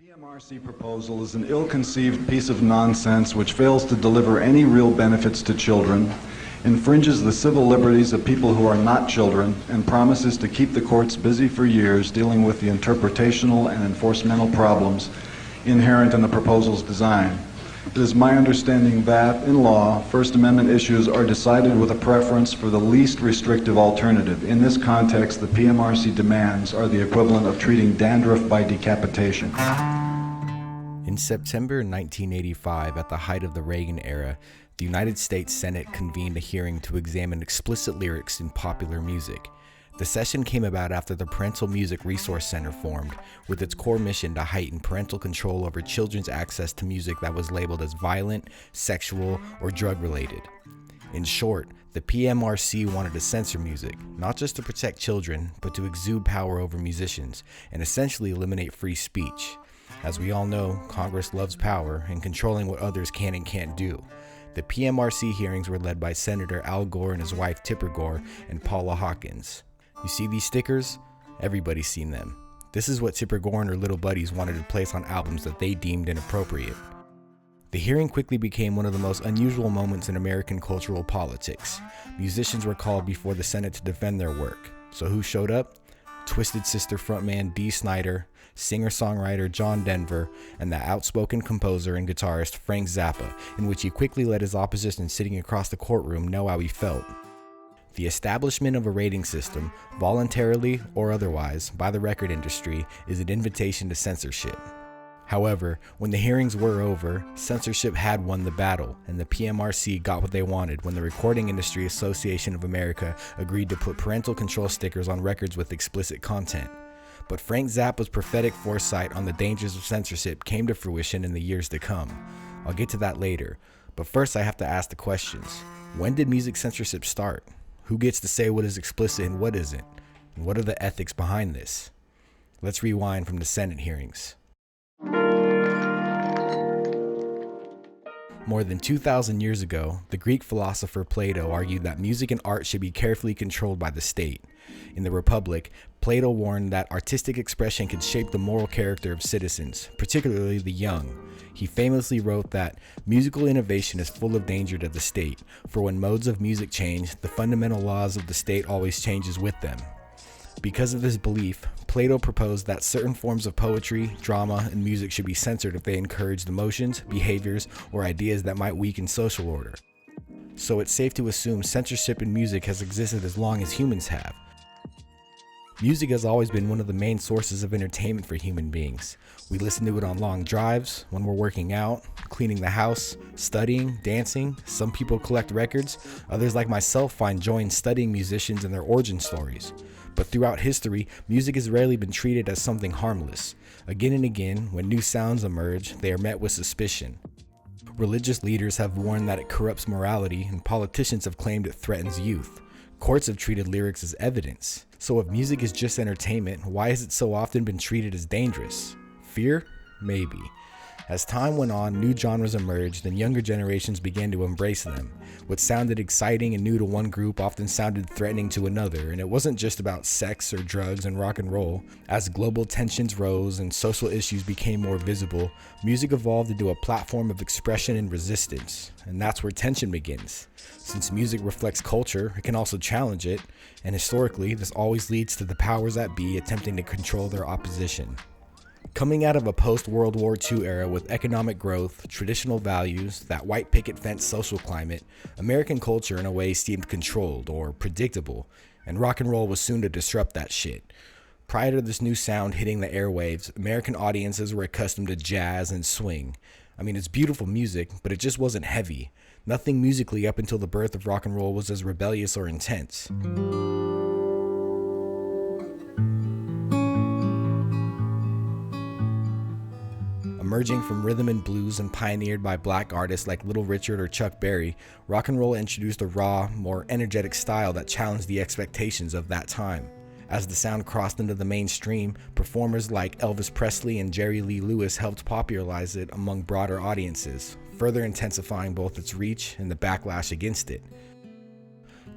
PMRC proposal is an ill-conceived piece of nonsense which fails to deliver any real benefits to children, infringes the civil liberties of people who are not children, and promises to keep the courts busy for years dealing with the interpretational and enforcemental problems inherent in the proposal's design. It is my understanding that, in law, First Amendment issues are decided with a preference for the least restrictive alternative. In this context, the PMRC demands are the equivalent of treating dandruff by decapitation. In September 1985, at the height of the Reagan era, the United States Senate convened a hearing to examine explicit lyrics in popular music. The session came about after the Parental Music Resource Center formed, with its core mission to heighten parental control over children's access to music that was labeled as violent, sexual, or drug-related. In short, the PMRC wanted to censor music, not just to protect children, but to exude power over musicians, and essentially eliminate free speech. As we all know, Congress loves power and controlling what others can and can't do. The PMRC hearings were led by Senator Al Gore and his wife Tipper Gore and Paula Hawkins. You see these stickers? Everybody's seen them. This is what Tipper Gore and her little buddies wanted to place on albums that they deemed inappropriate. The hearing quickly became one of the most unusual moments in American cultural politics. Musicians were called before the Senate to defend their work. So who showed up? Twisted Sister frontman Dee Snider, singer-songwriter John Denver, and the outspoken composer and guitarist Frank Zappa, in which he quickly let his opposition sitting across the courtroom know how he felt. The establishment of a rating system, voluntarily or otherwise, by the record industry is an invitation to censorship. However, when the hearings were over, censorship had won the battle, and the PMRC got what they wanted when the Recording Industry Association of America agreed to put parental control stickers on records with explicit content. But Frank Zappa's prophetic foresight on the dangers of censorship came to fruition in the years to come. I'll get to that later, but first I have to ask the questions. When did music censorship start? Who gets to say what is explicit and what isn't? And what are the ethics behind this? Let's rewind from the Senate hearings. More than 2,000 years ago, the Greek philosopher Plato argued that music and art should be carefully controlled by the state. In the Republic, Plato warned that artistic expression could shape the moral character of citizens, particularly the young. He famously wrote that musical innovation is full of danger to the state, for when modes of music change, the fundamental laws of the state always changes with them. Because of this belief, Plato proposed that certain forms of poetry, drama, and music should be censored if they encouraged emotions, behaviors, or ideas that might weaken social order. So it's safe to assume censorship in music has existed as long as humans have. Music has always been one of the main sources of entertainment for human beings. We listen to it on long drives, when we're working out, cleaning the house, studying, dancing. Some people collect records. Others, like myself, find joy in studying musicians and their origin stories. But throughout history, music has rarely been treated as something harmless. Again and again, when new sounds emerge, they are met with suspicion. Religious leaders have warned that it corrupts morality, and politicians have claimed it threatens youth. Courts have treated lyrics as evidence. So if music is just entertainment, why has it so often been treated as dangerous? Fear? Maybe. As time went on, new genres emerged and younger generations began to embrace them. What sounded exciting and new to one group often sounded threatening to another, and it wasn't just about sex or drugs and rock and roll. As global tensions rose and social issues became more visible, music evolved into a platform of expression and resistance, and that's where tension begins. Since music reflects culture, it can also challenge it, and historically, this always leads to the powers that be attempting to control their opposition. Coming out of a post-World War II era with economic growth, traditional values, that white picket fence social climate, American culture in a way seemed controlled or predictable, and rock and roll was soon to disrupt that shit. Prior to this new sound hitting the airwaves, American audiences were accustomed to jazz and swing. I mean, it's beautiful music, but it just wasn't heavy. Nothing musically up until the birth of rock and roll was as rebellious or intense. Emerging from rhythm and blues and pioneered by black artists like Little Richard or Chuck Berry, rock and roll introduced a raw, more energetic style that challenged the expectations of that time. As the sound crossed into the mainstream, performers like Elvis Presley and Jerry Lee Lewis helped popularize it among broader audiences, further intensifying both its reach and the backlash against it.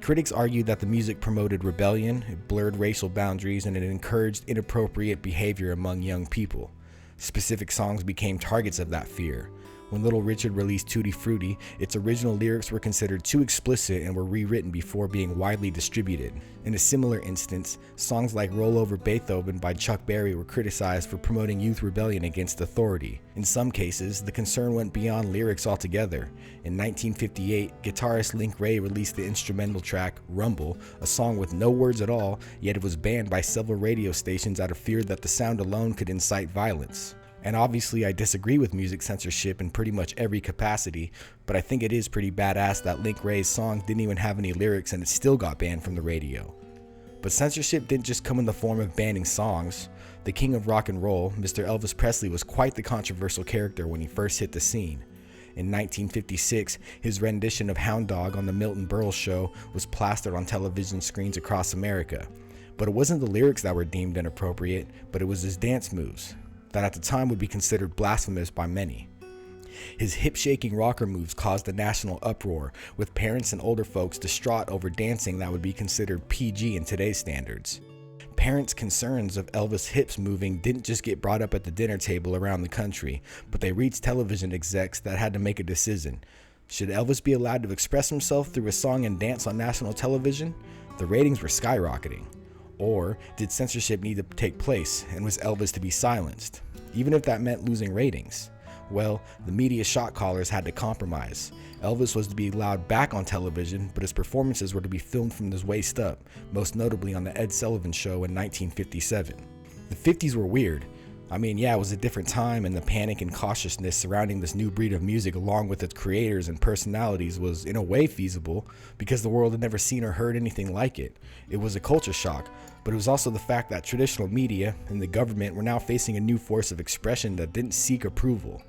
Critics argued that the music promoted rebellion, it blurred racial boundaries, and it encouraged inappropriate behavior among young people. Specific songs became targets of that fear. When Little Richard released Tutti Frutti, its original lyrics were considered too explicit and were rewritten before being widely distributed. In a similar instance, songs like Roll Over Beethoven by Chuck Berry were criticized for promoting youth rebellion against authority. In some cases, the concern went beyond lyrics altogether. In 1958, guitarist Link Wray released the instrumental track Rumble, a song with no words at all, yet it was banned by several radio stations out of fear that the sound alone could incite violence. And obviously I disagree with music censorship in pretty much every capacity, but I think it is pretty badass that Link Wray's song didn't even have any lyrics and it still got banned from the radio. But censorship didn't just come in the form of banning songs. The king of rock and roll, Mr. Elvis Presley, was quite the controversial character when he first hit the scene. In 1956, his rendition of Hound Dog on the Milton Berle Show was plastered on television screens across America. But it wasn't the lyrics that were deemed inappropriate, but it was his dance moves that at the time would be considered blasphemous by many. His hip-shaking rocker moves caused a national uproar, with parents and older folks distraught over dancing that would be considered PG in today's standards. Parents' concerns of Elvis' hips moving didn't just get brought up at the dinner table around the country, but they reached television execs that had to make a decision. Should Elvis be allowed to express himself through a song and dance on national television? The ratings were skyrocketing. Or did censorship need to take place, and was Elvis to be silenced, even if that meant losing ratings? Well, the media shot callers had to compromise. Elvis was to be allowed back on television, but his performances were to be filmed from his waist up, most notably on the Ed Sullivan Show in 1957. The 50s were weird. I mean, yeah, it was a different time, and the panic and cautiousness surrounding this new breed of music along with its creators and personalities was in a way feasible because the world had never seen or heard anything like it. It was a culture shock, but it was also the fact that traditional media and the government were now facing a new force of expression that didn't seek approval.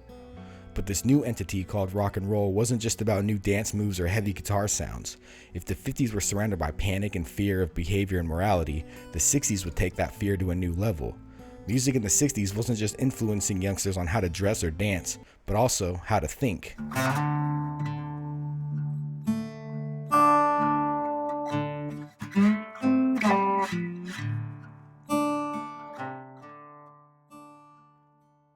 But this new entity called rock and roll wasn't just about new dance moves or heavy guitar sounds. If the 50s were surrounded by panic and fear of behavior and morality, the 60s would take that fear to a new level. Music in the 60s wasn't just influencing youngsters on how to dress or dance, but also how to think.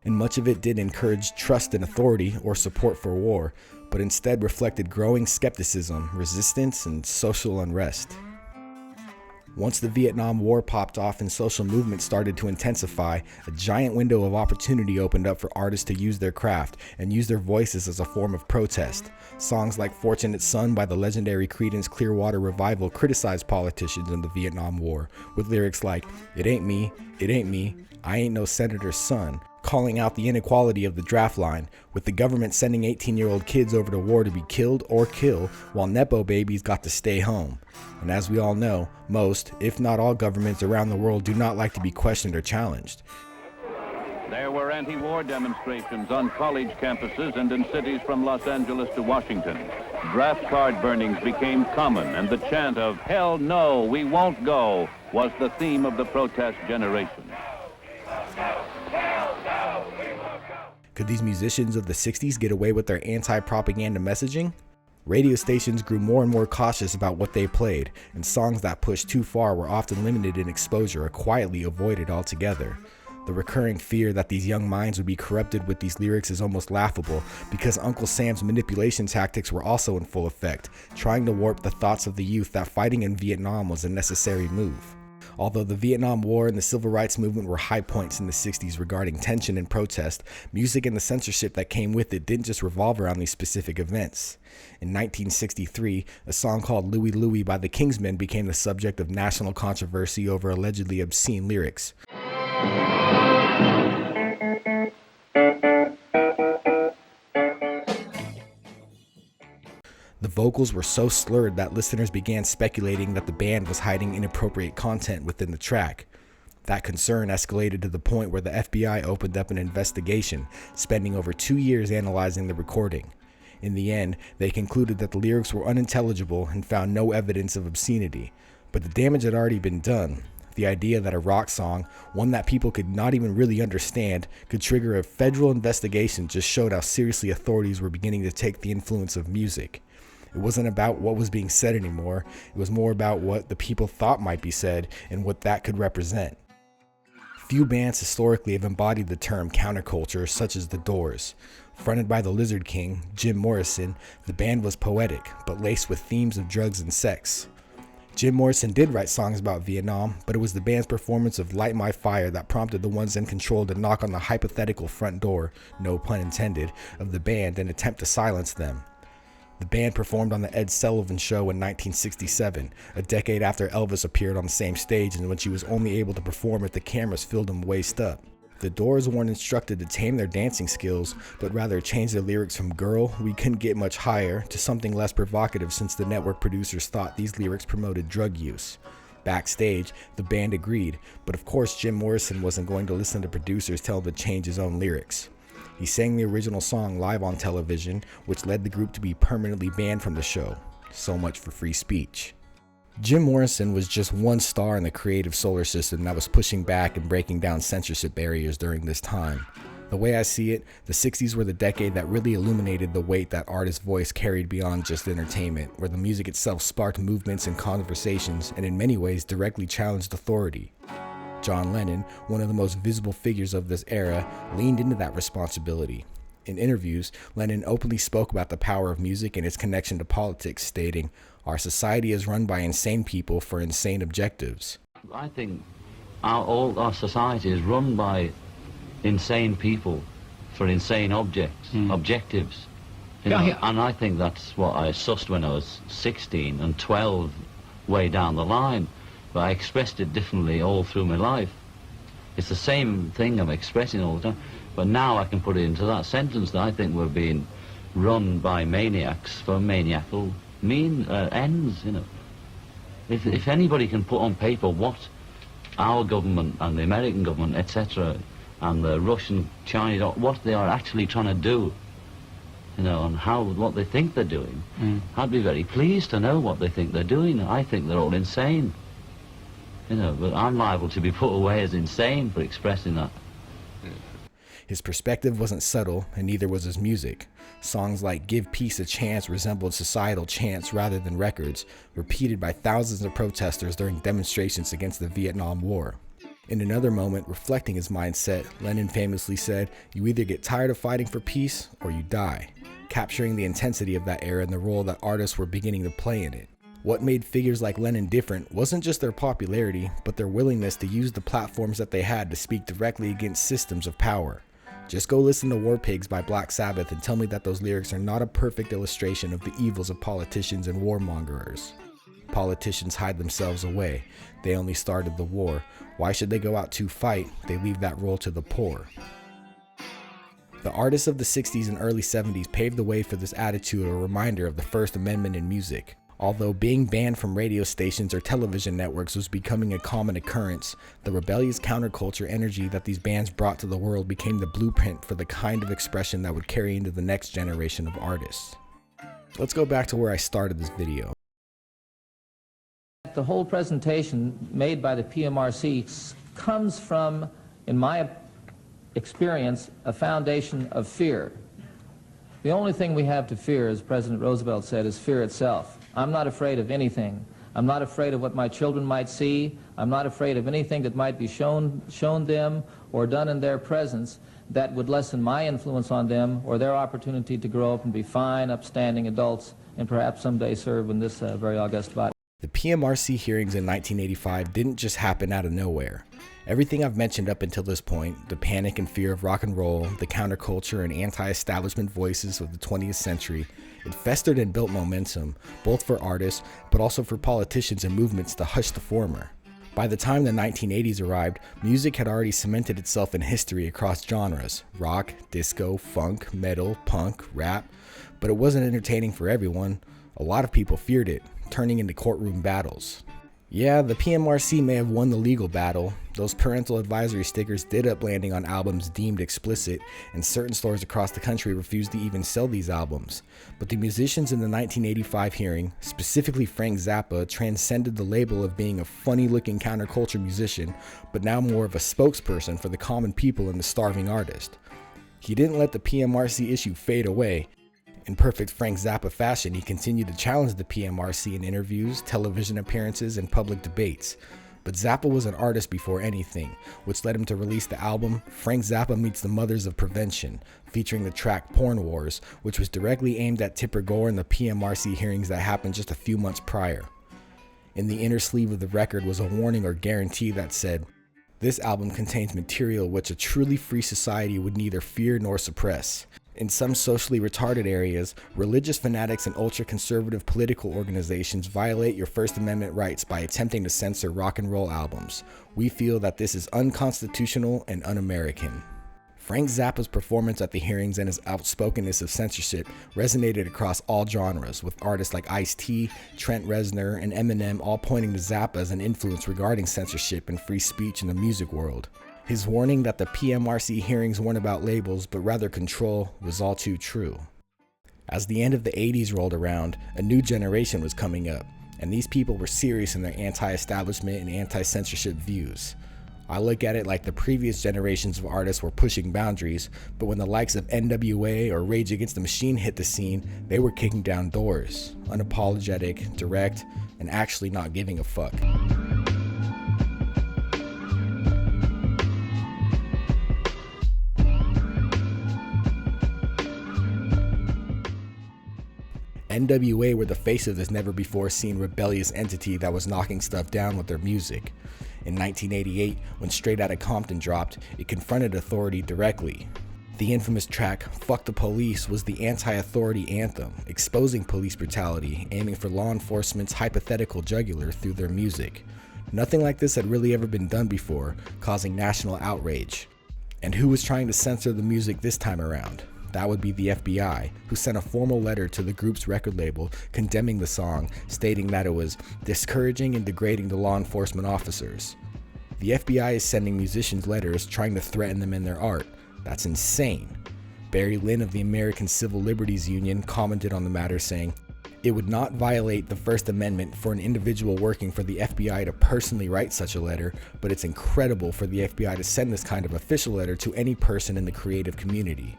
And much of it did encourage trust in authority or support for war, but instead reflected growing skepticism, resistance, and social unrest. Once the Vietnam War popped off and social movements started to intensify, a giant window of opportunity opened up for artists to use their craft and use their voices as a form of protest. Songs like Fortunate Son by the legendary Creedence Clearwater Revival criticized politicians in the Vietnam War, with lyrics like, "It ain't me, I ain't no senator's son," calling out the inequality of the draft line, with the government sending 18-year-old kids over to war to be killed or kill, while Nepo babies got to stay home. And as we all know, most, if not all governments around the world do not like to be questioned or challenged. There were anti-war demonstrations on college campuses and in cities from Los Angeles to Washington. Draft card burnings became common, and the chant of "Hell no, we won't go" was the theme of the protest generation. Could these musicians of the 60s get away with their anti-propaganda messaging? Radio stations grew more and more cautious about what they played, and songs that pushed too far were often limited in exposure or quietly avoided altogether. The recurring fear that these young minds would be corrupted with these lyrics is almost laughable, because Uncle Sam's manipulation tactics were also in full effect, trying to warp the thoughts of the youth that fighting in Vietnam was a necessary move. Although the Vietnam War and the Civil Rights Movement were high points in the 60s regarding tension and protest, music and the censorship that came with it didn't just revolve around these specific events. In 1963, a song called Louie Louie by the Kingsmen became the subject of national controversy over allegedly obscene lyrics. The vocals were so slurred that listeners began speculating that the band was hiding inappropriate content within the track. That concern escalated to the point where the FBI opened up an investigation, spending over 2 years analyzing the recording. In the end, they concluded that the lyrics were unintelligible and found no evidence of obscenity. But the damage had already been done. The idea that a rock song, one that people could not even really understand, could trigger a federal investigation just showed how seriously authorities were beginning to take the influence of music. It wasn't about what was being said anymore. It was more about what the people thought might be said and what that could represent. Few bands historically have embodied the term counterculture, such as The Doors. Fronted by the Lizard King, Jim Morrison, the band was poetic, but laced with themes of drugs and sex. Jim Morrison did write songs about Vietnam, but it was the band's performance of Light My Fire that prompted the ones in control to knock on the hypothetical front door, no pun intended, of the band and attempt to silence them. The band performed on the Ed Sullivan Show in 1967, a decade after Elvis appeared on the same stage and when she was only able to perform if the cameras filled him waist up. The Doors weren't instructed to tame their dancing skills, but rather change their lyrics from "Girl, we couldn't get much higher" to something less provocative, since the network producers thought these lyrics promoted drug use. Backstage, the band agreed, but of course Jim Morrison wasn't going to listen to producers tell him to change his own lyrics. He sang the original song live on television, which led the group to be permanently banned from the show. So much for free speech. Jim Morrison was just one star in the creative solar system that was pushing back and breaking down censorship barriers during this time. The way I see it, the 60s were the decade that really illuminated the weight that artist's voice carried beyond just entertainment, where the music itself sparked movements and conversations and in many ways directly challenged authority. John Lennon, one of the most visible figures of this era, leaned into that responsibility. In interviews, Lennon openly spoke about the power of music and its connection to politics, stating, "Our society is run by insane people for insane objectives." I think all our society is run by insane people for insane objectives. You know, and I think that's what I sussed when I was 16 and 12 way down the line. But I expressed it differently all through my life. It's the same thing I'm expressing all the time. But now I can put it into that sentence that I think we're being run by maniacs for maniacal ends, you know. If anybody can put on paper what our government and the American government, etc., and the Russian, Chinese, what they are actually trying to do, you know, and what they think they're doing, I'd be very pleased to know what they think they're doing. I think they're all insane, you know, but I'm liable to be put away as insane for expressing that. His perspective wasn't subtle, and neither was his music. Songs like "Give Peace a Chance" resembled societal chants rather than records, repeated by thousands of protesters during demonstrations against the Vietnam War. In another moment, reflecting his mindset, Lennon famously said, "You either get tired of fighting for peace, or you die," capturing the intensity of that era and the role that artists were beginning to play in it. What made figures like Lennon different wasn't just their popularity, but their willingness to use the platforms that they had to speak directly against systems of power. Just go listen to War Pigs by Black Sabbath and tell me that those lyrics are not a perfect illustration of the evils of politicians and warmongers. Politicians hide themselves away. They only started the war. Why should they go out to fight? They leave that role to the poor. The artists of the 60s and early 70s paved the way for this attitude, a reminder of the First Amendment in music. Although being banned from radio stations or television networks was becoming a common occurrence, the rebellious counterculture energy that these bands brought to the world became the blueprint for the kind of expression that would carry into the next generation of artists. Let's go back to where I started this video. The whole presentation made by the PMRC comes from, in my experience, a foundation of fear. The only thing we have to fear, as President Roosevelt said, is fear itself. I'm not afraid of anything. I'm not afraid of what my children might see. I'm not afraid of anything that might be shown them or done in their presence that would lessen my influence on them or their opportunity to grow up and be fine, upstanding adults and perhaps someday serve in this very august body. The PMRC hearings in 1985 didn't just happen out of nowhere. Everything I've mentioned up until this point, the panic and fear of rock and roll, the counterculture and anti-establishment voices of the 20th century, it festered and built momentum, both for artists, but also for politicians and movements to hush the former. By the time the 1980s arrived, music had already cemented itself in history across genres: rock, disco, funk, metal, punk, rap. But it wasn't entertaining for everyone. A lot of people feared it, turning into courtroom battles. Yeah, the PMRC may have won the legal battle. Those parental advisory stickers did up landing on albums deemed explicit, and certain stores across the country refused to even sell these albums. But the musicians in the 1985 hearing, specifically Frank Zappa, transcended the label of being a funny-looking counterculture musician, but now more of a spokesperson for the common people and the starving artist. He didn't let the PMRC issue fade away. In perfect Frank Zappa fashion, he continued to challenge the PMRC in interviews, television appearances, and public debates. But Zappa was an artist before anything, which led him to release the album Frank Zappa Meets the Mothers of Prevention, featuring the track Porn Wars, which was directly aimed at Tipper Gore and the PMRC hearings that happened just a few months prior. In the inner sleeve of the record was a warning or guarantee that said, "This album contains material which a truly free society would neither fear nor suppress." In some socially retarded areas, religious fanatics and ultra-conservative political organizations violate your First Amendment rights by attempting to censor rock and roll albums. We feel that this is unconstitutional and un-American. Frank Zappa's performance at the hearings and his outspokenness of censorship resonated across all genres, with artists like Ice-T, Trent Reznor, and Eminem all pointing to Zappa as an influence regarding censorship and free speech in the music world. His warning that the PMRC hearings weren't about labels, but rather control, was all too true. As the end of the 80s rolled around, a new generation was coming up, and these people were serious in their anti-establishment and anti-censorship views. I look at it like the previous generations of artists were pushing boundaries, but when the likes of NWA or Rage Against the Machine hit the scene, they were kicking down doors, unapologetic, direct, and actually not giving a fuck. NWA were the face of this never-before-seen rebellious entity that was knocking stuff down with their music. In 1988, when Straight Outta Compton dropped, it confronted authority directly. The infamous track "Fuck the Police" was the anti-authority anthem, exposing police brutality, aiming for law enforcement's hypothetical jugular through their music. Nothing like this had really ever been done before, causing national outrage. And who was trying to censor the music this time around? That would be the FBI, who sent a formal letter to the group's record label condemning the song, stating that it was discouraging and degrading to law enforcement officers. The FBI is sending musicians letters trying to threaten them in their art. That's insane. Barry Lynn of the American Civil Liberties Union commented on the matter, saying, "It would not violate the First Amendment for an individual working for the FBI to personally write such a letter, but it's incredible for the FBI to send this kind of official letter to any person in the creative community."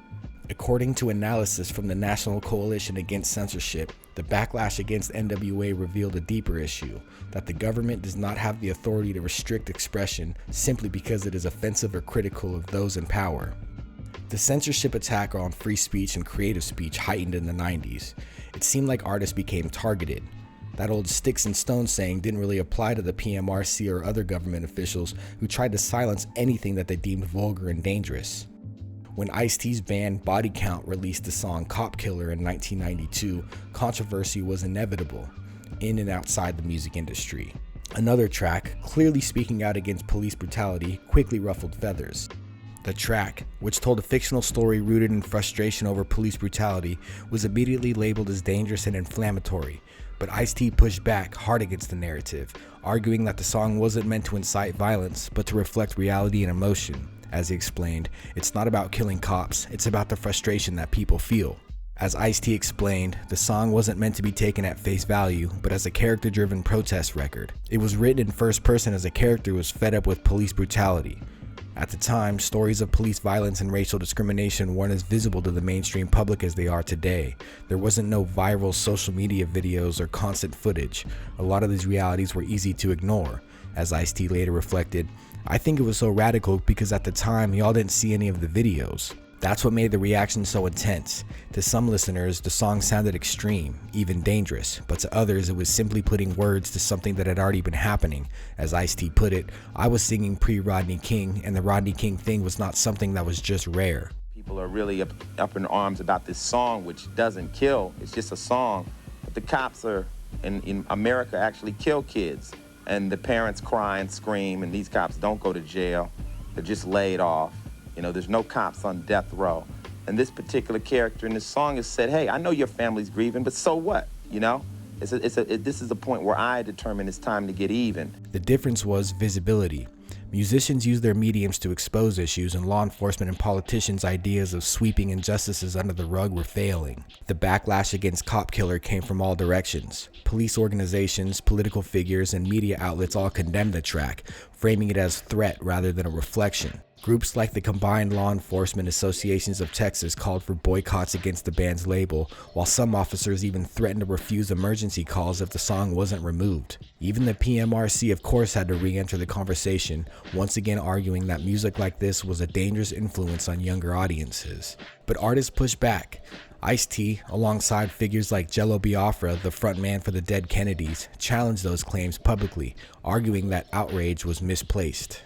According to analysis from the National Coalition Against Censorship, the backlash against NWA revealed a deeper issue, that the government does not have the authority to restrict expression simply because it is offensive or critical of those in power. The censorship attack on free speech and creative speech heightened in the 90s. It seemed like artists became targeted. That old sticks and stones saying didn't really apply to the PMRC or other government officials who tried to silence anything that they deemed vulgar and dangerous. When Ice-T's band Body Count released the song Cop Killer in 1992, controversy was inevitable, in and outside the music industry. Another track, clearly speaking out against police brutality, quickly ruffled feathers. The track, which told a fictional story rooted in frustration over police brutality, was immediately labeled as dangerous and inflammatory, but Ice-T pushed back hard against the narrative, arguing that the song wasn't meant to incite violence, but to reflect reality and emotion. As he explained, it's not about killing cops, it's about the frustration that people feel. As Ice-T explained, the song wasn't meant to be taken at face value, but as a character-driven protest record. It was written in first person as a character was fed up with police brutality. At the time, stories of police violence and racial discrimination weren't as visible to the mainstream public as they are today. There wasn't no viral social media videos or constant footage. A lot of these realities were easy to ignore. As Ice-T later reflected, "I think it was so radical because at the time y'all didn't see any of the videos. That's what made the reaction so intense. To some listeners, the song sounded extreme, even dangerous, but to others it was simply putting words to something that had already been happening. As Ice-T put it, I was singing pre-Rodney King, and the Rodney King thing was not something that was just rare." People are really up in arms about this song, which doesn't kill. It's just a song. But the cops in America actually kill kids. And the parents cry and scream, and these cops don't go to jail. They're just laid off. You know, there's no cops on death row. And this particular character in this song has said, hey, I know your family's grieving, but so what, you know? This is a point where I determine it's time to get even. The difference was visibility. Musicians use their mediums to expose issues, and law enforcement and politicians' ideas of sweeping injustices under the rug were failing. The backlash against Cop Killer came from all directions. Police organizations, political figures, and media outlets all condemned the track, framing it as threat rather than a reflection. Groups like the Combined Law Enforcement Associations of Texas called for boycotts against the band's label, while some officers even threatened to refuse emergency calls if the song wasn't removed. Even the PMRC, of course, had to re-enter the conversation, once again arguing that music like this was a dangerous influence on younger audiences. But artists pushed back. Ice-T, alongside figures like Jello Biafra, the frontman for the Dead Kennedys, challenged those claims publicly, arguing that outrage was misplaced.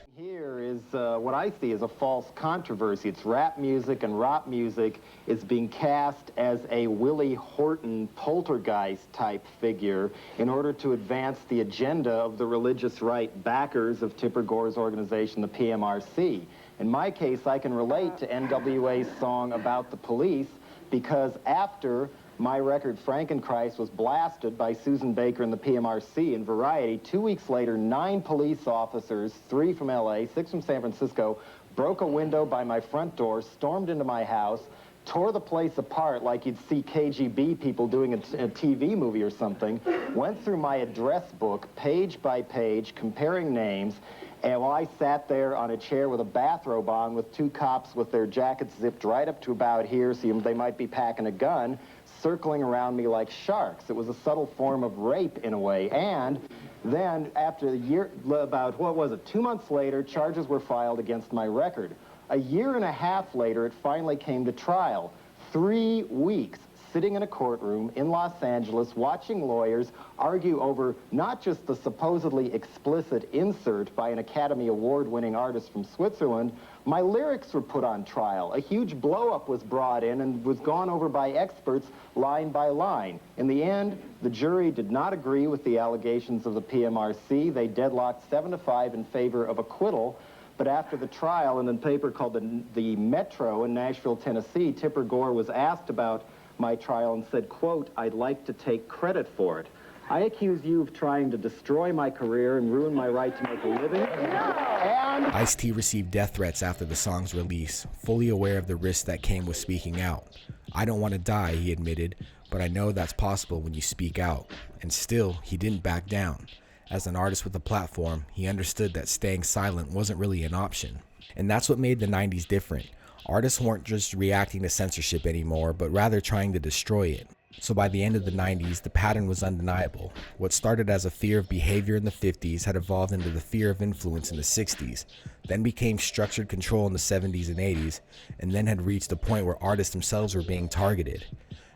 Is what I see as a false controversy. It's rap music, and rap music is being cast as a Willie Horton poltergeist type figure in order to advance the agenda of the religious right backers of Tipper Gore's organization, the PMRC. In my case, I can relate to NWA's song about the police because after my record, Frankenchrist, was blasted by Susan Baker and the PMRC in Variety, 2 weeks later, 9 police officers, 3 from LA, 6 from San Francisco, broke a window by my front door, stormed into my house, tore the place apart like you'd see KGB people doing a TV movie or something, went through my address book, page by page, comparing names, and while I sat there on a chair with a bathrobe on with 2 cops with their jackets zipped right up to about here, so they might be packing a gun, circling around me like sharks. It was a subtle form of rape in a way. And then after a year, about, 2 months later, charges were filed against my record. A year and a half later, it finally came to trial. 3 weeks sitting in a courtroom in Los Angeles, watching lawyers argue over not just the supposedly explicit insert by an Academy Award-winning artist from Switzerland, my lyrics were put on trial. A huge blow-up was brought in and was gone over by experts line by line. In the end, the jury did not agree with the allegations of the PMRC. They deadlocked 7-5 in favor of acquittal. But after the trial, in a paper called the Metro in Nashville, Tennessee, Tipper Gore was asked about my trial and said, quote, "I'd like to take credit for it. I accuse you of trying to destroy my career and ruin my right to make a living." And Ice-T received death threats after the song's release, fully aware of the risks that came with speaking out. "I don't want to die," he admitted, "but I know that's possible when you speak out." And still, he didn't back down. As an artist with a platform, he understood that staying silent wasn't really an option. And that's what made the 90s different. Artists weren't just reacting to censorship anymore, but rather trying to destroy it. So by the end of the 90s, the pattern was undeniable. What started as a fear of behavior in the 50s had evolved into the fear of influence in the 60s, then became structured control in the 70s and 80s, and then had reached a point where artists themselves were being targeted.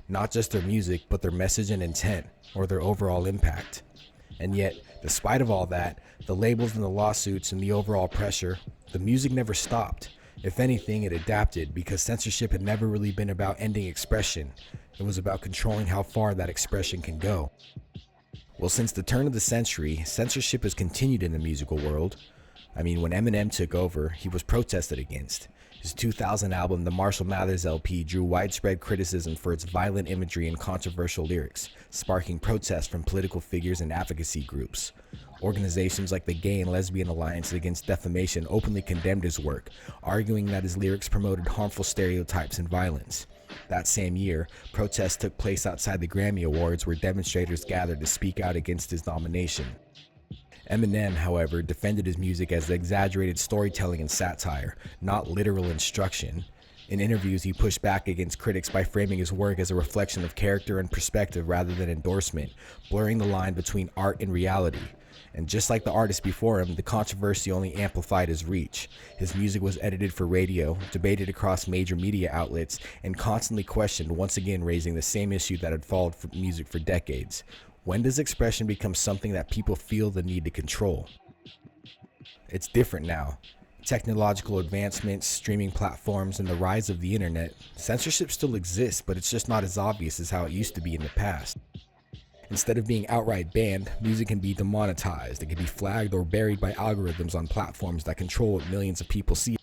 Not just their music, but their message and intent, or their overall impact. And yet, despite of all that, the labels and the lawsuits and the overall pressure, the music never stopped. If anything, it adapted, because censorship had never really been about ending expression. It was about controlling how far that expression can go. Well, since the turn of the century, censorship has continued in the musical world. I mean, when Eminem took over, he was protested against. His 2000 album, the Marshall Mathers LP, drew widespread criticism for its violent imagery and controversial lyrics, sparking protests from political figures and advocacy groups. Organizations like the Gay and Lesbian Alliance Against Defamation openly condemned his work, arguing that his lyrics promoted harmful stereotypes and violence. That same year, protests took place outside the Grammy Awards, where demonstrators gathered to speak out against his nomination. Eminem, however, defended his music as exaggerated storytelling and satire, not literal instruction. In interviews, he pushed back against critics by framing his work as a reflection of character and perspective rather than endorsement, blurring the line between art and reality. And just like the artists before him, the controversy only amplified his reach. His music was edited for radio, debated across major media outlets, and constantly questioned, once again raising the same issue that had followed music for decades. When does expression become something that people feel the need to control? It's different now. Technological advancements, streaming platforms, and the rise of the internet, censorship still exists, but it's just not as obvious as how it used to be in the past. Instead of being outright banned, music can be demonetized. It can be flagged or buried by algorithms on platforms that control what millions of people see.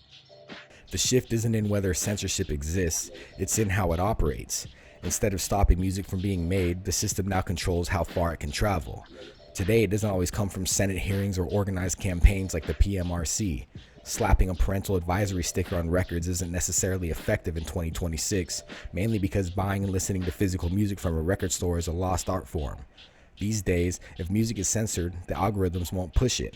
The shift isn't in whether censorship exists, it's in how it operates. Instead of stopping music from being made, the system now controls how far it can travel. Today, it doesn't always come from Senate hearings or organized campaigns like the PMRC. Slapping a parental advisory sticker on records isn't necessarily effective in 2026, mainly because buying and listening to physical music from a record store is a lost art form. These days, if music is censored, the algorithms won't push it.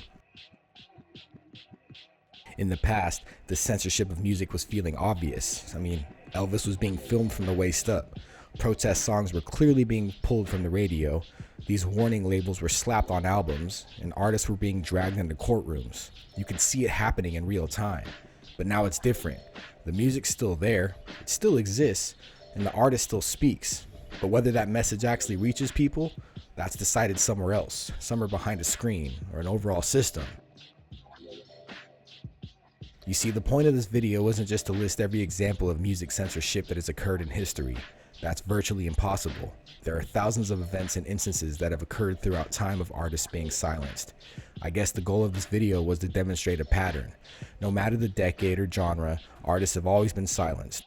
In the past, the censorship of music was feeling obvious. I mean, Elvis was being filmed from the waist up. Protest songs were clearly being pulled from the radio. These warning labels were slapped on albums, and artists were being dragged into courtrooms. You could see it happening in real time. But now it's different. The music's still there, it still exists, and the artist still speaks. But whether that message actually reaches people, that's decided somewhere else, somewhere behind a screen or an overall system. You see, the point of this video wasn't just to list every example of music censorship that has occurred in history. That's virtually impossible. There are thousands of events and instances that have occurred throughout time of artists being silenced. I guess the goal of this video was to demonstrate a pattern. No matter the decade or genre, artists have always been silenced.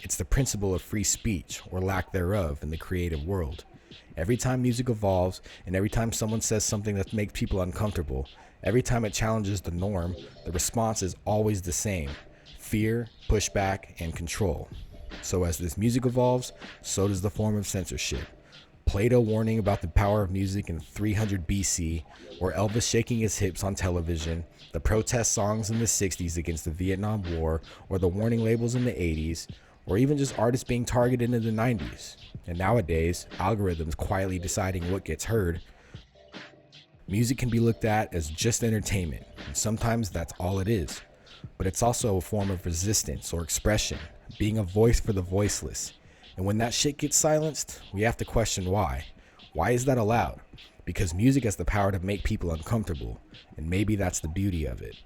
It's the principle of free speech, or lack thereof, in the creative world. Every time music evolves, and every time someone says something that makes people uncomfortable, every time it challenges the norm, the response is always the same: fear, pushback, and control. So as this music evolves, so does the form of censorship. Plato warning about the power of music in 300 BC, or Elvis shaking his hips on television, the protest songs in the 60s against the Vietnam War, or the warning labels in the 80s, or even just artists being targeted in the 90s. And nowadays, algorithms quietly deciding what gets heard. Music can be looked at as just entertainment, and sometimes that's all it is. But it's also a form of resistance or expression, being a voice for the voiceless. And when that shit gets silenced, we have to question why. Why is that allowed? Because music has the power to make people uncomfortable, and maybe that's the beauty of it.